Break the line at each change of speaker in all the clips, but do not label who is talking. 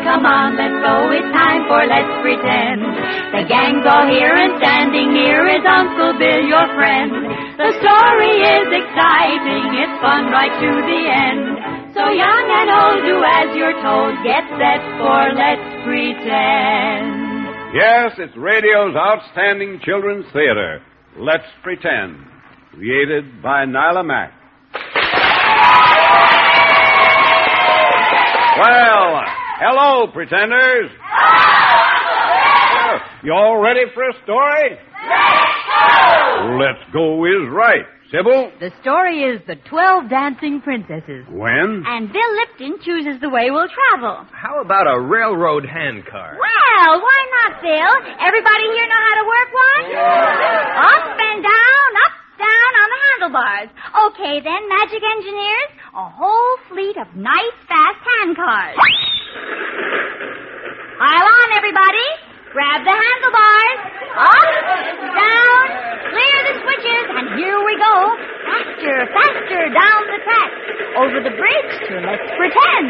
come on, let's go, it's time for Let's Pretend. The gang's all here and standing near is Uncle Bill, your friend. The story is exciting, it's fun right to the end. So young and old, do as you're told, get set for Let's Pretend.
Yes, it's radio's outstanding children's theater, Let's Pretend, created by Nyla Mack. Well, hello, pretenders. You all ready for a story? Let's go is right. Sybil?
The story is The 12 Dancing Princesses.
When?
And Bill Lipton chooses the way we'll travel.
How about a railroad handcar?
Well, why not, Bill? Everybody here know how to work one? Yeah. Up and down on the handlebars. Okay, then, magic engineers, a whole fleet of nice, fast handcars. Pile on, everybody. Grab the handlebars. Up, down, clear the switches, and here we go. Faster down the track. Over the bridge to Let's Pretend.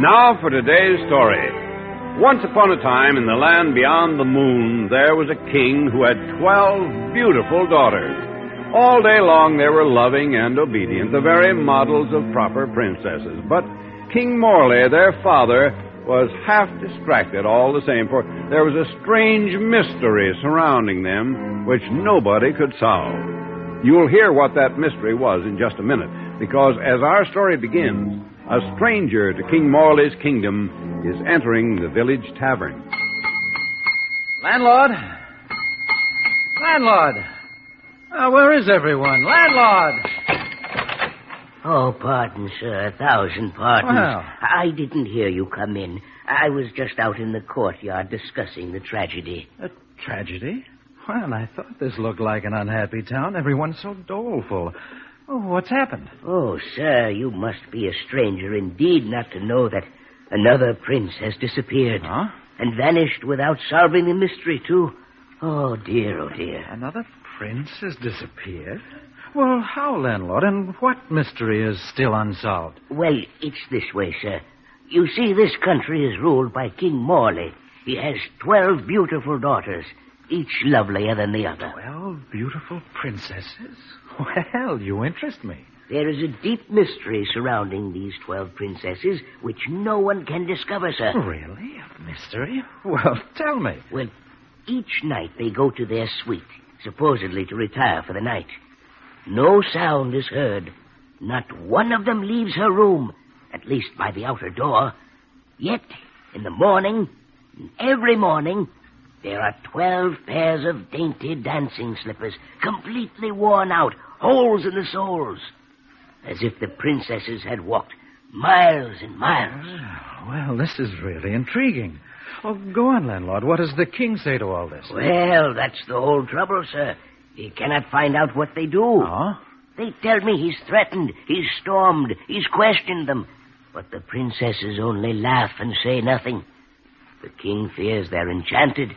Now for today's story. Once upon a time, in the land beyond the moon, there was a king who had 12 beautiful daughters. All day long they were loving and obedient, the very models of proper princesses. But King Morley, their father, was half distracted all the same, for there was a strange mystery surrounding them which nobody could solve. You'll hear what that mystery was in just a minute, because as our story begins, a stranger to King Morley's kingdom is entering the village tavern.
Landlord? Landlord! Where is everyone? Landlord!
Oh, pardon, sir. 1,000 pardons.
Well.
I didn't hear you come in. I was just out in the courtyard discussing the tragedy.
A tragedy? Well, I thought this looked like an unhappy town. Everyone's so doleful. Oh, what's happened?
Oh, sir, you must be a stranger indeed not to know that another prince has disappeared.
Huh?
And vanished without solving the mystery, too. Oh, dear, oh, dear.
Another prince has disappeared? Well, how, landlord? And what mystery is still unsolved?
Well, it's this way, sir. You see, this country is ruled by King Morley. He has 12 beautiful daughters, each lovelier than the other.
12 beautiful princesses? Well, you interest me.
There is a deep mystery surrounding these 12 princesses, which no one can discover, sir.
Really? A mystery? Well, tell me.
Well, each night they go to their suite, supposedly to retire for the night. No sound is heard. Not one of them leaves her room, at least by the outer door. Yet, in the morning, every morning, there are 12 pairs of dainty dancing slippers, completely worn out, holes in the soles, as if the princesses had walked miles and miles.
Well, this is really intriguing. Oh, go on, landlord. What does the king say to all this?
Well, that's the whole trouble, sir. He cannot find out what they do.
Oh?
They tell me he's threatened, he's stormed, he's questioned them. But the princesses only laugh and say nothing. The king fears they're enchanted,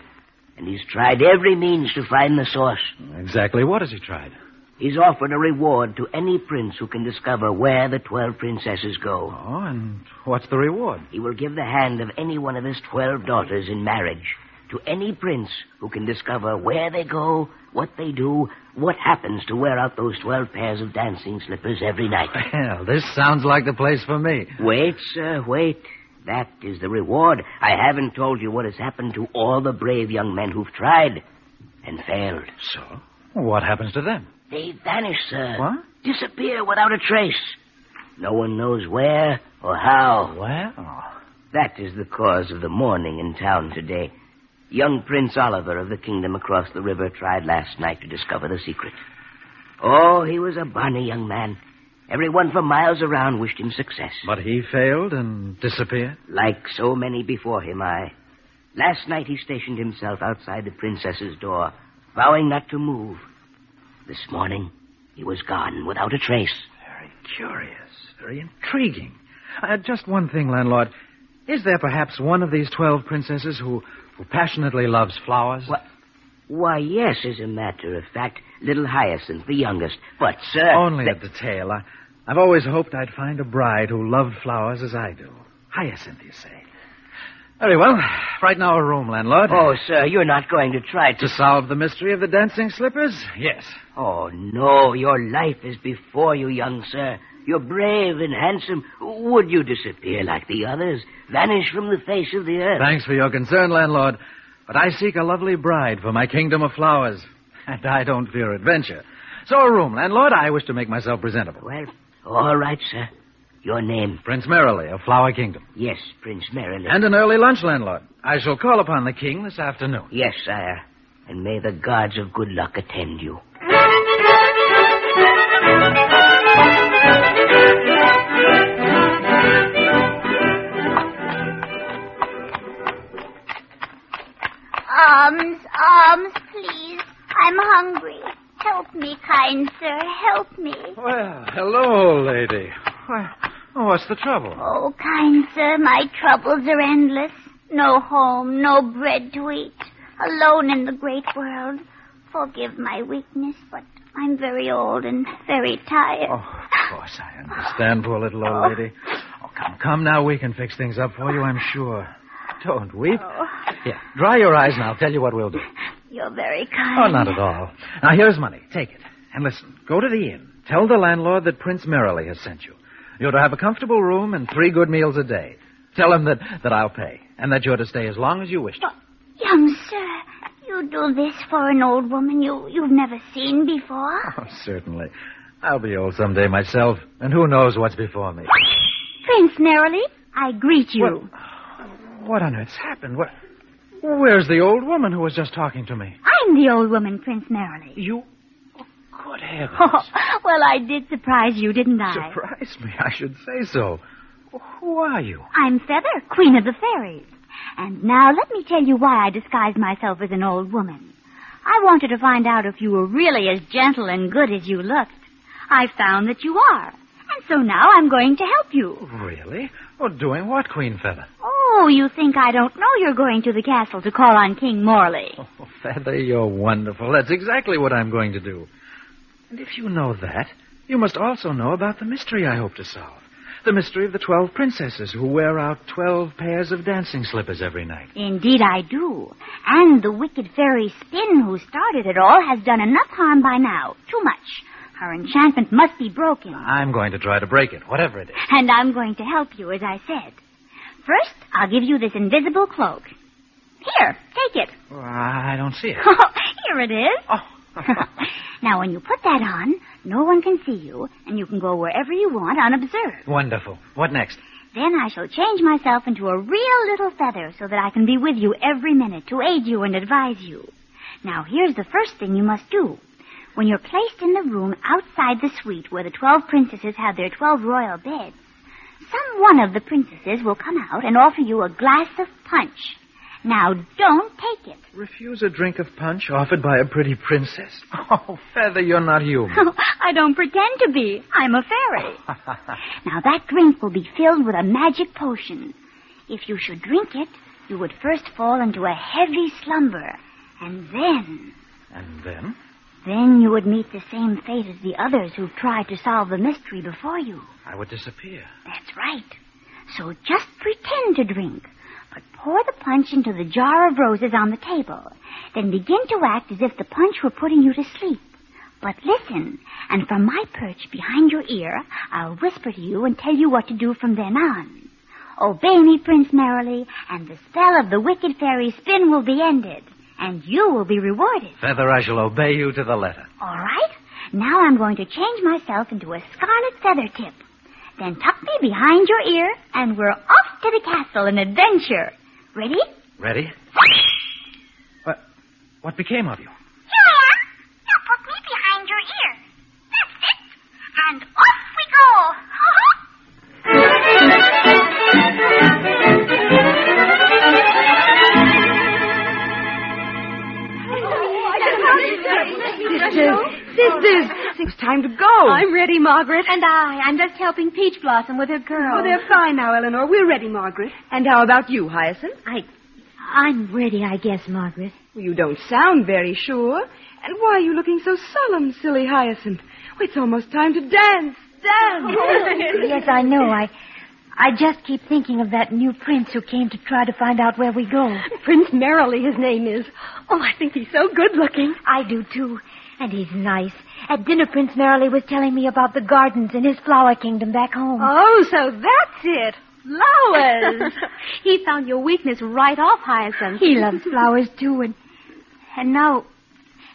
and he's tried every means to find the source.
Exactly what has he tried?
He's offered a reward to any prince who can discover where the 12 princesses go.
Oh, and what's the reward?
He will give the hand of any one of his 12 daughters in marriage to any prince who can discover where they go, what they do, what happens to wear out those 12 pairs of dancing slippers every night.
Well, this sounds like the place for me.
Wait, sir, wait. That is the reward. I haven't told you what has happened to all the brave young men who've tried and failed.
So? What happens to them?
They vanish, sir.
What?
Disappear without a trace. No one knows where or how.
Well...
That is the cause of the mourning in town today. Young Prince Oliver of the kingdom across the river tried last night to discover the secret. Oh, he was a bonny young man. Everyone for miles around wished him success.
But he failed and disappeared?
Like so many before him, Last night he stationed himself outside the princess's door, vowing not to move. This morning, he was gone without a trace.
Very curious, very intriguing. Just one thing, landlord. Is there perhaps one of these 12 princesses who passionately loves flowers?
Why, yes, as a matter of fact, little Hyacinth, the youngest. But, sir...
Only a detail. I've always hoped I'd find a bride who loved flowers as I do. Hyacinth, you say. Very well. Right now, a room, landlord.
Oh, sir, you're not going to try
To solve the mystery of the dancing slippers? Yes.
Oh, no, your life is before you, young sir. You're brave and handsome. Would you disappear like the others? Vanish from the face of the earth?
Thanks for your concern, landlord. But I seek a lovely bride for my kingdom of flowers. And I don't fear adventure. So a room, landlord. I wish to make myself presentable.
Well, all right, sir. Your name?
Prince Merrily of Flower Kingdom.
Yes, Prince Merrily.
And an early lunch, landlord. I shall call upon the king this afternoon.
Yes, sire. And may the gods of good luck attend you.
Alms, please. I'm hungry. Help me, kind sir. Help me.
Well, hello, lady. What's the trouble?
Oh, kind sir, my troubles are endless. No home, no bread to eat. Alone in the great world. Forgive my weakness, but I'm very old and very tired.
Oh, of course, I understand, poor little old lady. Oh, come now. We can fix things up for you, I'm sure. Don't weep.
Oh.
Here, dry your eyes and I'll tell you what we'll do.
You're very kind.
Oh, not at all. Now, here's money. Take it. And listen, go to the inn. Tell the landlord that Prince Merrily has sent you. You're to have a comfortable room and 3 good meals a day. Tell him that I'll pay, and that you're to stay as long as you wish to.
Young sir, you do this for an old woman you've never seen before?
Oh, certainly. I'll be old someday myself, and who knows what's before me.
Prince Merrily, I greet you.
What on earth's happened? Where's the old woman who was just talking to me?
I'm the old woman, Prince Merrily.
You? Oh, good heavens.
Oh, well, I did surprise you, didn't I?
Surprise me, I should say so. Who are you?
I'm Feather, Queen of the Fairies. And now let me tell you why I disguised myself as an old woman. I wanted to find out if you were really as gentle and good as you looked. I found that you are. And so now I'm going to help you.
Really? Well, doing what, Queen Feather?
Oh, you think I don't know you're going to the castle to call on King Morley.
Oh, Feather, you're wonderful. That's exactly what I'm going to do. And if you know that, you must also know about the mystery I hope to solve. The mystery of the 12 princesses who wear out 12 pairs of dancing slippers every night.
Indeed I do. And the wicked fairy Spin who started it all has done enough harm by now. Too much. Her enchantment must be broken.
I'm going to try to break it, whatever it is.
And I'm going to help you, as I said. First, I'll give you this invisible cloak. Here, take it.
Well, I don't see it.
Here it is.
Oh.
Now, when you put that on, no one can see you, and you can go wherever you want unobserved.
Wonderful. What next?
Then I shall change myself into a real little feather so that I can be with you every minute to aid you and advise you. Now, here's the first thing you must do. When you're placed in the room outside the suite where the 12 princesses have their 12 royal beds, some one of the princesses will come out and offer you a glass of punch. Now, don't take it.
Refuse a drink of punch offered by a pretty princess? Oh, Feather, you're not human.
I don't pretend to be. I'm a fairy. Now, that drink will be filled with a magic potion. If you should drink it, you would first fall into a heavy slumber. And then...
And then?
Then you would meet the same fate as the others who tried to solve the mystery before you.
I would disappear.
That's right. So just pretend to drink. But pour the punch into the jar of roses on the table. Then begin to act as if the punch were putting you to sleep. But listen, and from my perch behind your ear, I'll whisper to you and tell you what to do from then on. Obey me, Prince Merrily, and the spell of the wicked fairy Spin will be ended. And you will be rewarded.
Feather, I shall obey you to the letter.
All right. Now I'm going to change myself into a scarlet feather tip. Then tuck me behind your ear, and we're off to the castle in adventure. Ready?
Ready? What became of you?
Here I am. Now put me behind your ear. That's it. And off we go.
It's time to go.
I'm ready, Margaret.
And I'm just helping Peach Blossom with her curls.
Oh, they're fine now, Eleanor. We're ready, Margaret. And how about you, Hyacinth?
I'm ready, I guess, Margaret.
Well, you don't sound very sure. And why are you looking so solemn, silly Hyacinth? Oh, it's almost time to dance. Dance!
Yes, I know. I just keep thinking of that new prince who came to try to find out where we go.
Prince Merrily, his name is. Oh, I think he's so good looking.
I do, too. And he's nice. At dinner, Prince Merrily was telling me about the gardens in his flower kingdom back home.
Oh, so that's it. Flowers. He found your weakness right off, Hyacinth.
He loves flowers, too, and now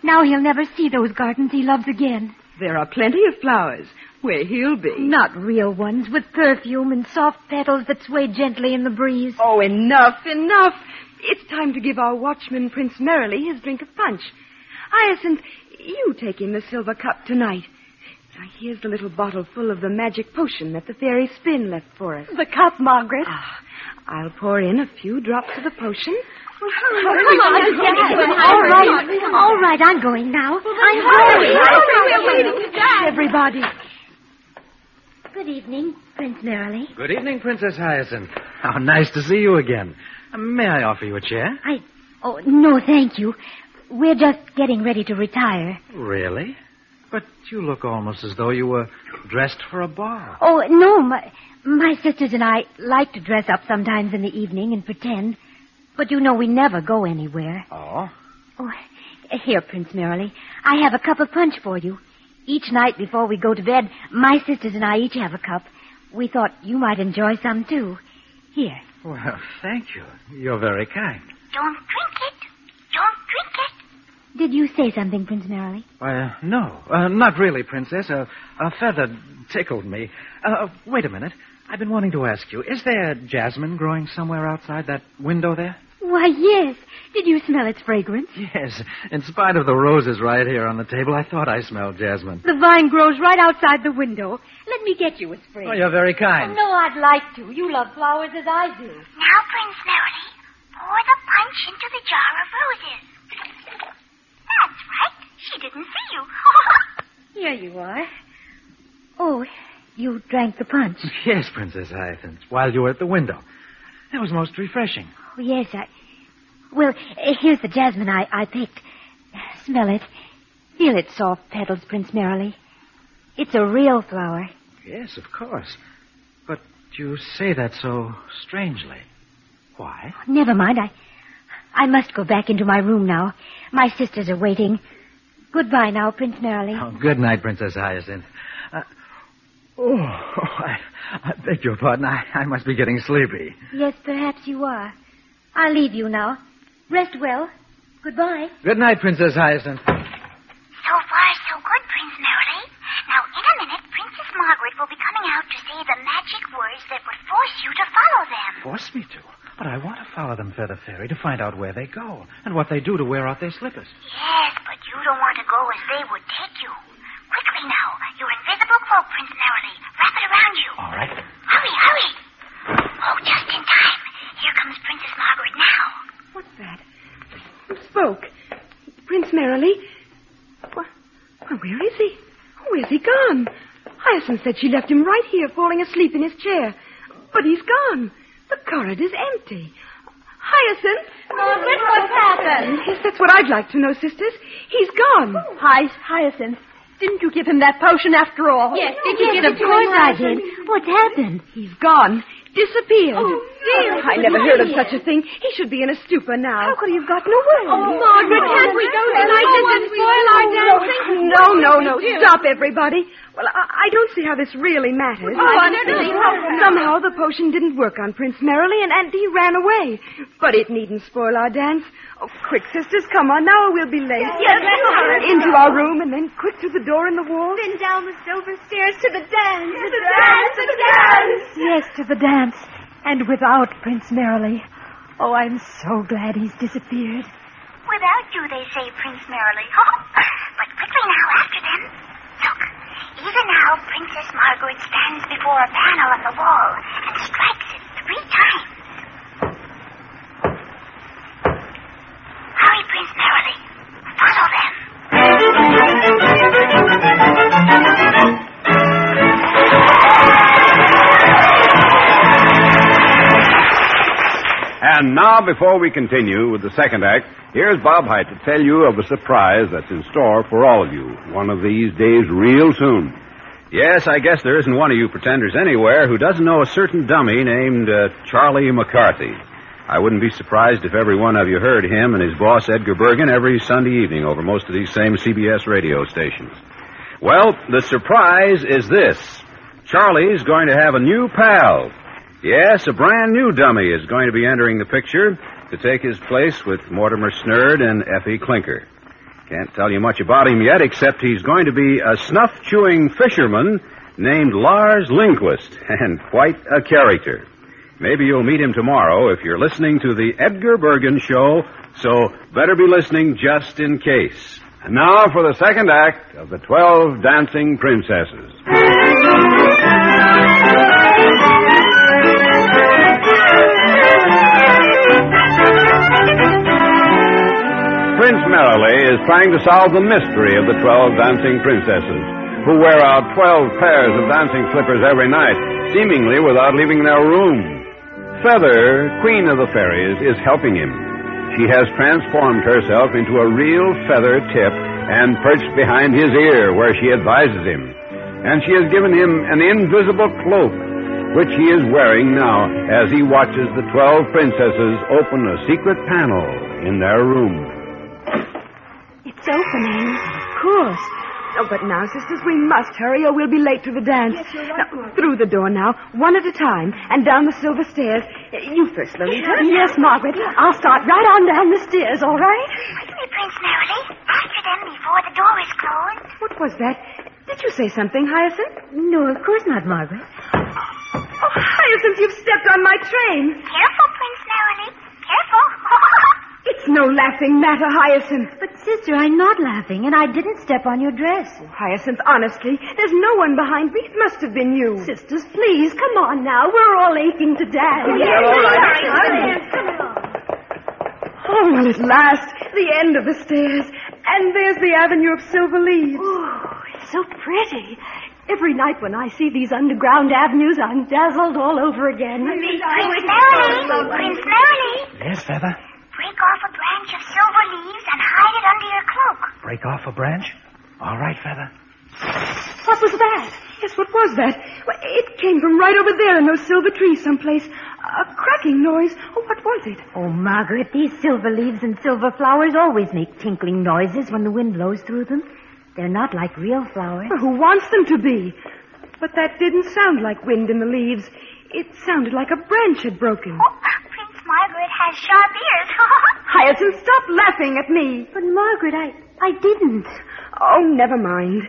he'll never see those gardens he loves again.
There are plenty of flowers where he'll be.
Not real ones with perfume and soft petals that sway gently in the breeze.
Oh, enough. It's time to give our watchman, Prince Merrily, his drink of punch. Hyacinth, you take him the silver cup tonight. Now, here's the little bottle full of the magic potion that the fairy Spin left for us.
The cup, Margaret.
I'll pour in a few drops of the potion.
Well, come on.
All right, I'm going now.
We're waiting to die.
Everybody.
Good evening, Prince Merrily.
Good evening, Princess Hyacinth. How nice to see you again. May I offer you a chair?
Oh, no, thank you. We're just getting ready to retire.
Really? But you look almost as though you were dressed for a ball.
Oh, no, my sisters and I like to dress up sometimes in the evening and pretend. But you know we never go anywhere.
Oh?
Oh, here, Prince Merrily. I have a cup of punch for you. Each night before we go to bed, my sisters and I each have a cup. We thought you might enjoy some, too. Here.
Well, thank you. You're very kind.
Don't drink it. Don't drink it. Did you say something, Prince Merrily?
No. Not really, Princess. A feather tickled me. Wait a minute. I've been wanting to ask you, is there jasmine growing somewhere outside that window there?
Why, yes. Did you smell its fragrance?
Yes. In spite of the roses right here on the table, I thought I smelled jasmine.
The vine grows right outside the window. Let me get you a spray.
Oh, you're very kind.
Oh, no, I'd like to. You love flowers as I do.
Now, Prince Merrily, pour the punch into the jar of roses. That's right. She didn't see you.
Here you are. Oh, you drank the punch.
Yes, Princess Hyacinth, while you were at the window. It was most refreshing.
Oh, yes, Well, here's the jasmine I picked. Smell it. Feel its soft petals, Prince Merrily. It's a real flower.
Yes, of course. But you say that so strangely. Why?
Never mind. I must go back into my room now. My sisters are waiting. Goodbye now, Prince Merrily.
Oh, good night, Princess Hyacinth. I beg your pardon. I must be getting sleepy.
Yes, perhaps you are. I'll leave you now. Rest well. Goodbye.
Good night, Princess Hyacinth.
So far, so good, Prince Merrily. Now, in a minute, Princess Margaret will be coming out to say the magic words that would force you to follow them.
Force me to? But I want to follow them, Feather Fairy, to find out where they go and what they do to wear out their slippers.
Yes, but you don't want to go as they would take you. Quickly now, your invisible cloak, Prince Merrily. Wrap it around you.
All right.
Hurry, hurry. Oh, just in time. Here comes Princess Margaret now.
What's that? Who spoke? Prince Merrily? Where is he? Where's he gone? Hyacinth said she left him right here, falling asleep in his chair. But he's gone. The corridor's empty. Hyacinth?
Margaret, what's happened?
Yes, that's what I'd like to know, sisters. He's gone.
Hyacinth. Didn't you give him that potion after all?
Yes, did you give it to him? Of course I did. What's happened?
He's gone. Disappeared.
Oh, dear.
I never heard of such a thing. He should be in a stupor now. How could he have gotten away?
Oh, Margaret, can't we go tonight just to spoil our dancing?
No. Stop, everybody. Well, I don't see how this really matters. Somehow the potion didn't work on Prince Merrily, and he ran away. But it needn't spoil our dance. Oh, quick, sisters, come on now, or we'll be late.
Yes.
Into our room, and then quick to the door in the wall.
Then down the silver stairs to the dance. To the dance, to the dance.
Yes, to the dance. And without Prince Merrily. Oh, I'm so glad he's disappeared.
Without you, they say, Prince Merrily. But quickly now, after them. Look, even now, Princess Margaret stands before a panel on the wall and strikes it 3 times. Hurry, Prince Merrily. Follow them.
And now, before we continue with the second act, here's Bob Hite to tell you of a surprise that's in store for all of you one of these days real soon.
Yes, I guess there isn't one of you pretenders anywhere who doesn't know a certain dummy named Charlie McCarthy. I wouldn't be surprised if every one of you heard him and his boss, Edgar Bergen, every Sunday evening over most of these same CBS radio stations. Well, the surprise is this. Charlie's going to have a new pal. Yes, a brand new dummy is going to be entering the picture to take his place with Mortimer Snerd and Effie Clinker. Can't tell you much about him yet, except he's going to be a snuff-chewing fisherman named Lars Lindquist, and quite a character. Maybe you'll meet him tomorrow if you're listening to the Edgar Bergen Show, so better be listening just in case.
And now for the second act of The 12 Dancing Princesses. Prince Merrily is trying to solve the mystery of the 12 dancing princesses, who wear out 12 pairs of dancing slippers every night, seemingly without leaving their room. Feather, queen of the fairies, is helping him. She has transformed herself into a real feather tip and perched behind his ear where she advises him. And she has given him an invisible cloak, which he is wearing now as he watches the 12 princesses open a secret panel in their room.
It's opening.
Of course. Oh, but now, sisters, we must hurry or we'll be late to the dance.
Yes, you're right,
Now, through the door now, one at a time, and down the silver stairs. You first, Lolita.
Yes, Margaret. I'll start right on down the stairs, all right?
Quickly, Prince Merrily. After them before the door is closed.
What was that? Did you say something, Hyacinth?
No, of course not, Margaret.
Oh, Hyacinth, you've stepped on my train.
Careful, Prince Merrily. Careful.
It's no laughing matter, Hyacinth.
But, sister, I'm not laughing, and I didn't step on your dress.
Hyacinth, honestly, there's no one behind me. It must have been you.
Sisters, please, come on now. We're all aching to dance.
Yes, all right.
Come on.
Oh, well, at last, the end of the stairs. And there's the avenue of silver leaves.
Oh, it's so pretty. Every night when I see these underground avenues, I'm dazzled all over again.
Prince Merrily. Prince Merrily.
Yes, Feather?
Break off a branch of silver leaves and hide it under your cloak.
Break off a branch? All right, Feather.
What was that? Yes, what was that? Well, it came from right over there in those silver trees someplace. A cracking noise. Oh, what was it?
Oh, Margaret, these silver leaves and silver flowers always make tinkling noises when the wind blows through them. They're not like real flowers.
Well, who wants them to be? But that didn't sound like wind in the leaves. It sounded like a branch had broken.
Oh, Prince Margaret has sharp ears.
Hyacinth, stop laughing at me.
But, Margaret, I didn't.
Oh, never mind.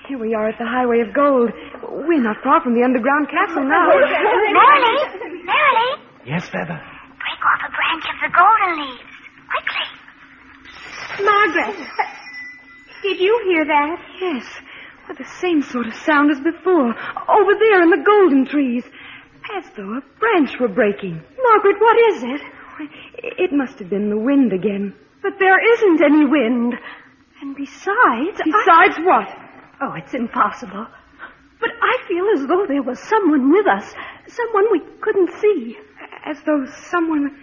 Here we are at the Highway of Gold. We're not far from the underground castle now.
Merrily. Merrily.
Yes, Feather?
Break off a branch of the golden leaves. Quickly.
Margaret, did you hear that?
Yes, with the same sort of sound as before. Over there in the golden trees. As though a branch were breaking.
Margaret, what is it?
It must have been the wind again.
But there isn't any wind. And besides...
Besides what?
Oh, it's impossible. But I feel as though there was someone with us. Someone we couldn't see.
As though someone...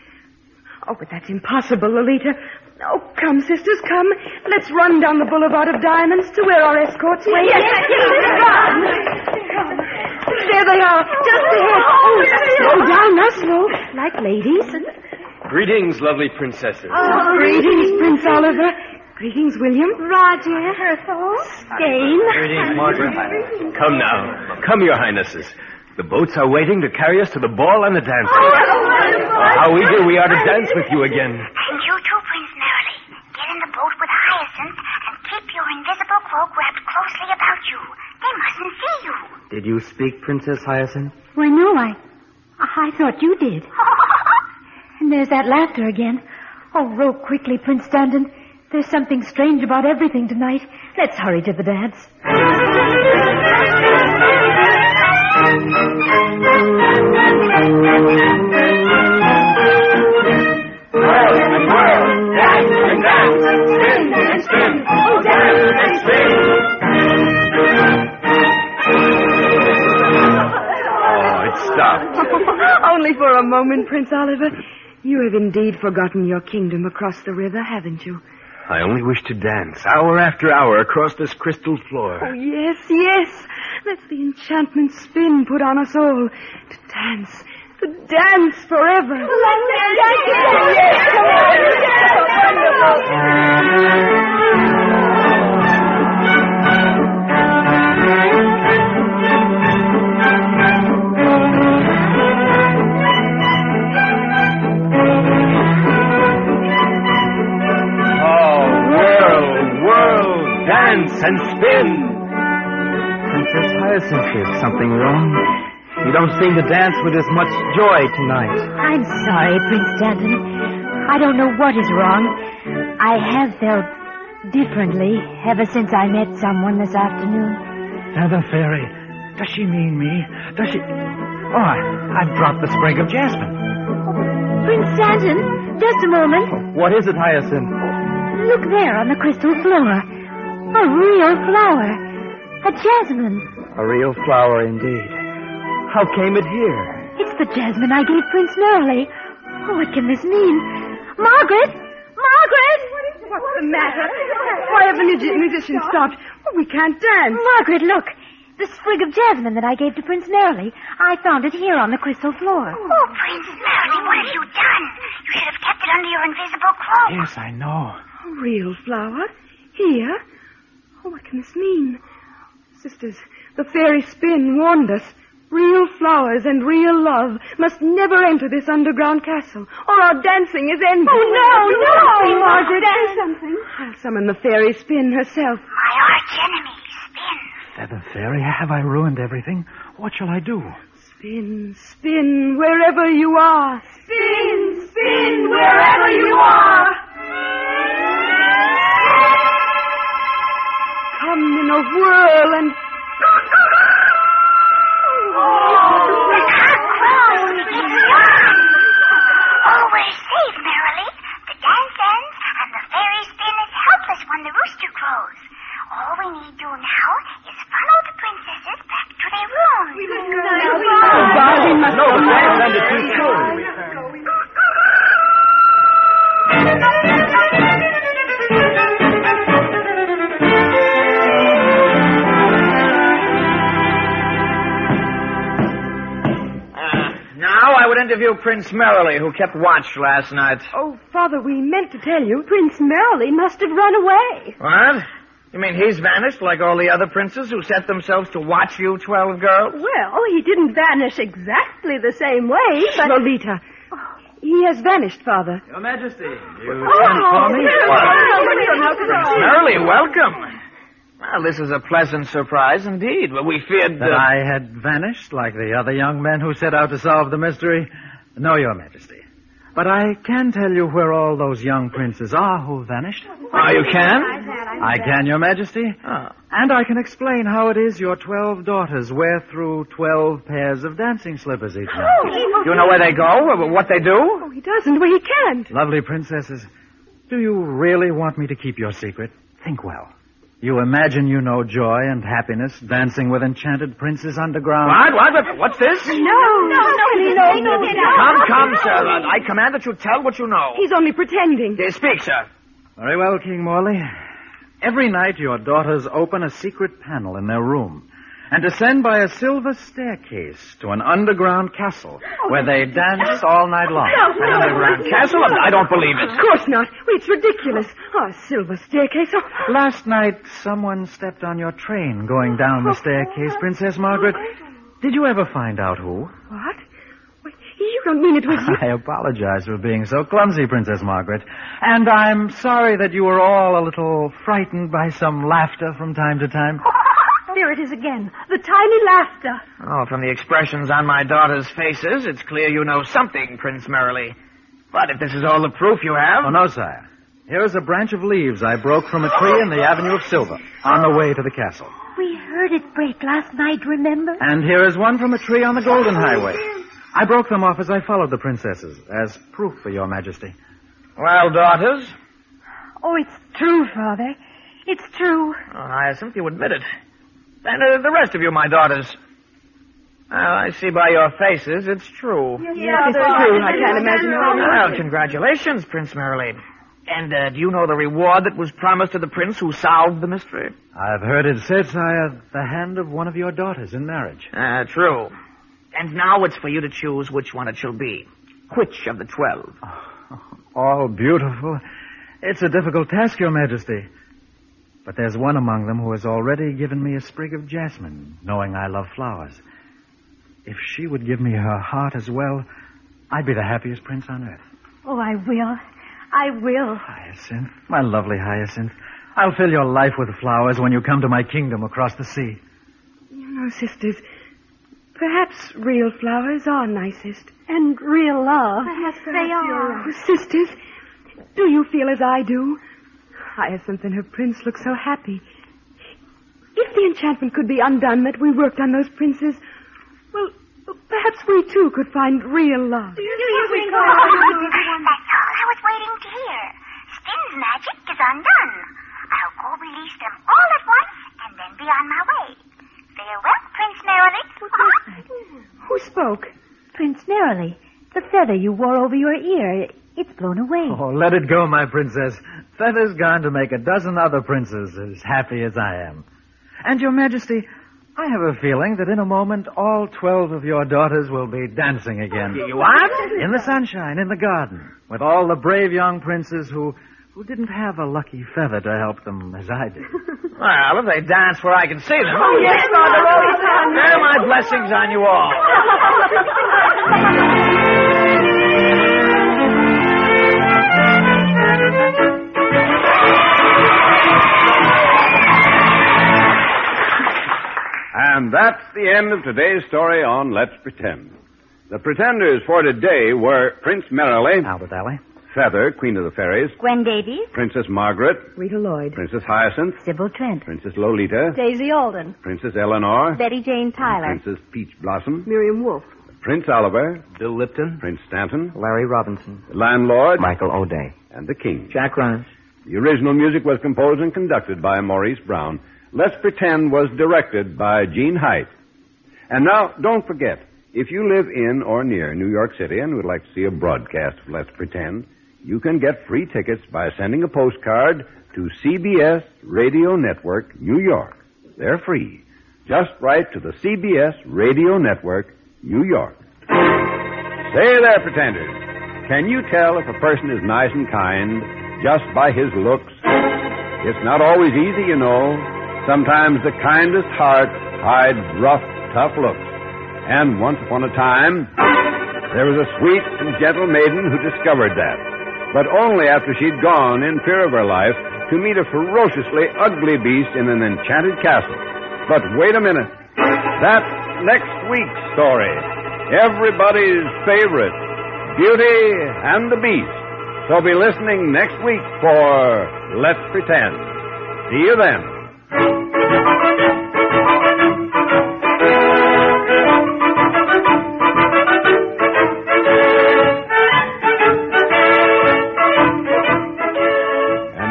Oh, but that's impossible, Lolita. Oh, come, sisters, come. Let's run down the Boulevard of Diamonds to where our escorts wait.
Yes,
run. There they are, just ahead. Oh, slow down, now, slow.
Like ladies.
Greetings, lovely princesses.
Oh, greetings, Prince Oliver. Greetings, William.
Roger. Ethel. Dane.
Greetings, Margaret. Come now. Come, your highnesses. The boats are waiting to carry us to the ball and the dance. How eager we are to dance with you again.
And you too, Prince Merrily. Get in the boat with Hyacinth and keep your invisible cloak wrapped closely about you. They mustn't see you.
Did you speak, Princess Hyacinth?
Why, no, I thought you did. And there's that laughter again. Oh, row quickly, Prince Standon. There's something strange about everything tonight. Let's hurry to the dance.
Dance and dance, spin and spin. Oh, dance and spin.
Oh, it stopped.
Only for a moment, Prince Oliver. You have indeed forgotten your kingdom across the river, haven't you?
I only wish to dance, hour after hour, across this crystal floor.
Oh, yes, yes. That's the enchantment spin put on us all. To dance forever.
Let's dance.
Yes, come
dance and spin. Princess Hyacinth, is something wrong? You don't seem to dance with as much joy tonight.
I'm sorry, Prince Stanton. I don't know what is wrong. I have felt differently ever since I met someone this afternoon.
Feather Fairy, does she mean me? Does she... Oh, I've dropped the sprig of jasmine.
Prince Stanton, just a moment.
What is it, Hyacinth?
Look there on the crystal floor. A real flower. A jasmine.
A real flower indeed. How came it here?
It's the jasmine I gave Prince Merrily. Oh, what can this mean? Margaret! Margaret!
What's the matter? Why have the musicians stopped? Oh, we can't dance.
Margaret, look. The sprig of jasmine that I gave to Prince Merrily. I found it here on the crystal floor.
Oh, Prince Merrily, what have you done? You should have kept it under your invisible cloak.
Yes, I know.
A real flower? Here? Oh, what can this mean? Sisters, the fairy spin warned us. Real flowers and real love must never enter this underground castle, or our dancing is ended.
Oh, no,
Margaret, do something. I'll summon the fairy spin herself.
My arch enemy, Spin.
Feather Fairy, have I ruined everything? What shall I do?
Spin, spin, wherever you are.
Spin, spin, wherever you are.
Come in a whirl and...
Oh, we're safe, Merrily. The dance ends, and the fairy spin is helpless when the rooster crows. All we need do now is funnel the princesses back to their rooms.
No, the dance ended too soon.
Now I would interview Prince Merrily, who kept watch last night.
Oh, Father, we meant to tell you, Prince Merrily must have run away.
What? You mean he's vanished like all the other princes who set themselves to watch you 12 girls?
Well, he didn't vanish exactly the same way, but... Lolita, he has vanished, Father.
Your Majesty, you
Prince Merrily, welcome. Well, this is a pleasant surprise indeed. But we feared
That I had vanished like the other young men who set out to solve the mystery? No, Your Majesty. But I can tell you where all those young princes are who vanished.
Oh, you can?
I can, Your Majesty.
Oh.
And I can explain how it is your 12 daughters wear through 12 pairs of dancing slippers each night.
You know where they go? What they do?
Oh, he doesn't. Well, he can't.
Lovely princesses, do you really want me to keep your secret? Think well. You imagine you know joy and happiness dancing with enchanted princes underground.
What? What's this?
No.
Come, sir. I command that you tell what you know.
He's only pretending.
Speak, sir.
Very well, King Morley. Every night your daughters open a secret panel in their room and descend by a silver staircase to an underground castle where they dance all night long.
An underground castle? I don't believe it.
Of course not. It's ridiculous. Oh, a silver staircase. Oh.
Last night, someone stepped on your train going down the staircase, Princess Margaret. Did you ever find out who?
What? Wait, you don't mean it was you?
I apologize for being so clumsy, Princess Margaret. And I'm sorry that you were all a little frightened by some laughter from time to time.
There it is again. The tiny laughter.
Oh, from the expressions on my daughters' faces, it's clear you know something, Prince Merrily. But if this is all the proof you have...
Oh, no, sire. Here is a branch of leaves I broke from a tree in the Avenue of Silver on the way to the castle.
We heard it break last night, remember?
And here is one from a tree on the Golden Highway. I broke them off as I followed the princesses, as proof for your majesty.
Well, daughters?
Oh, it's true, Father. It's true.
Oh, Hyacinth, you admit it. And the rest of you, my daughters. I see by your faces it's true.
Yes, it's true. I can't imagine how it
Well, congratulations, Prince Merrily. And do you know the reward that was promised to the prince who solved the mystery?
I've heard it said, sire, the hand of one of your daughters in marriage.
True. And now it's for you to choose which one it shall be. Which of the 12?
All beautiful. It's a difficult task, Your Majesty. But there's one among them who has already given me a sprig of jasmine, knowing I love flowers. If she would give me her heart as well, I'd be the happiest prince on earth.
Oh, I will. I will.
Hyacinth, my lovely Hyacinth, I'll fill your life with flowers when you come to my kingdom across the sea.
You know, sisters, perhaps real flowers are nicest.
And real love.
Yes, they are. Oh, sisters, do you feel as I do? Hyacinth and her prince look so happy. If the enchantment could be undone that we worked on those princes, well, perhaps we too could find real love.
Do you think so? That's all I was waiting to hear. Spin's magic is undone. I'll go release them all at once and then be on my way. Farewell, Prince Merrily.
Who spoke?
Prince Merrily, the feather you wore over your ear, it's blown away.
Oh, let it go, my princess. Feather's gone to make a dozen other princes as happy as I am. And, Your Majesty, I have a feeling that in a moment all 12 of your daughters will be dancing again.
You what?
In the sunshine, in the garden, with all the brave young princes who didn't have a lucky feather to help them as I did.
Well, if they dance where I can see them.
Oh, yes, Father, always on.
There are my blessings on you all.
And that's the end of today's story on Let's Pretend. The pretenders for today were Prince Merrily,
Albert Alley,
Feather, Queen of the Fairies,
Gwen Davies,
Princess Margaret,
Rita Lloyd,
Princess Hyacinth,
Sybil Trent,
Princess Lolita,
Daisy Alden,
Princess Eleanor,
Betty Jane Tyler,
Princess Peach Blossom,
Miriam Wolfe,
Prince Oliver,
Bill Lipton,
Prince Stanton,
Larry Robinson,
the landlord,
Michael O'Day,
and the king.
Jack Rance.
The original music was composed and conducted by Maurice Brown. Let's Pretend was directed by Gene Height. And now, don't forget, if you live in or near New York City and would like to see a broadcast of Let's Pretend, you can get free tickets by sending a postcard to CBS Radio Network, New York. They're free. Just write to the CBS Radio Network, New York. Say there, pretenders. Can you tell if a person is nice and kind just by his looks? It's not always easy, you know. Sometimes the kindest heart hides rough, tough looks. And once upon a time, there was a sweet and gentle maiden who discovered that. But only after she'd gone, in fear of her life, to meet a ferociously ugly beast in an enchanted castle. But wait a minute. That's next week's story. Everybody's favorite, Beauty and the Beast. So be listening next week for Let's Pretend. See you then.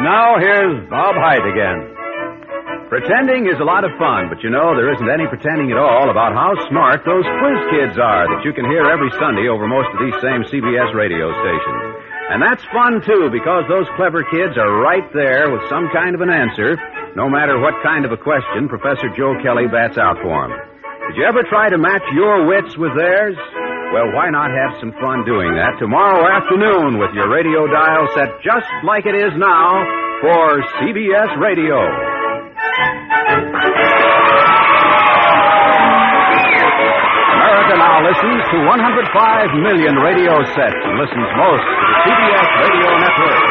Now, here's Bob Hyde again.
Pretending is a lot of fun, but you know, there isn't any pretending at all about how smart those quiz kids are that you can hear every Sunday over most of these same CBS radio stations. And that's fun, too, because those clever kids are right there with some kind of an answer, no matter what kind of a question Professor Joe Kelly bats out for them. Did you ever try to match your wits with theirs? Well, why not have some fun doing that tomorrow afternoon with your radio dial set just like it is now for CBS Radio. America now listens to 105 million radio sets and listens most to the CBS Radio Network.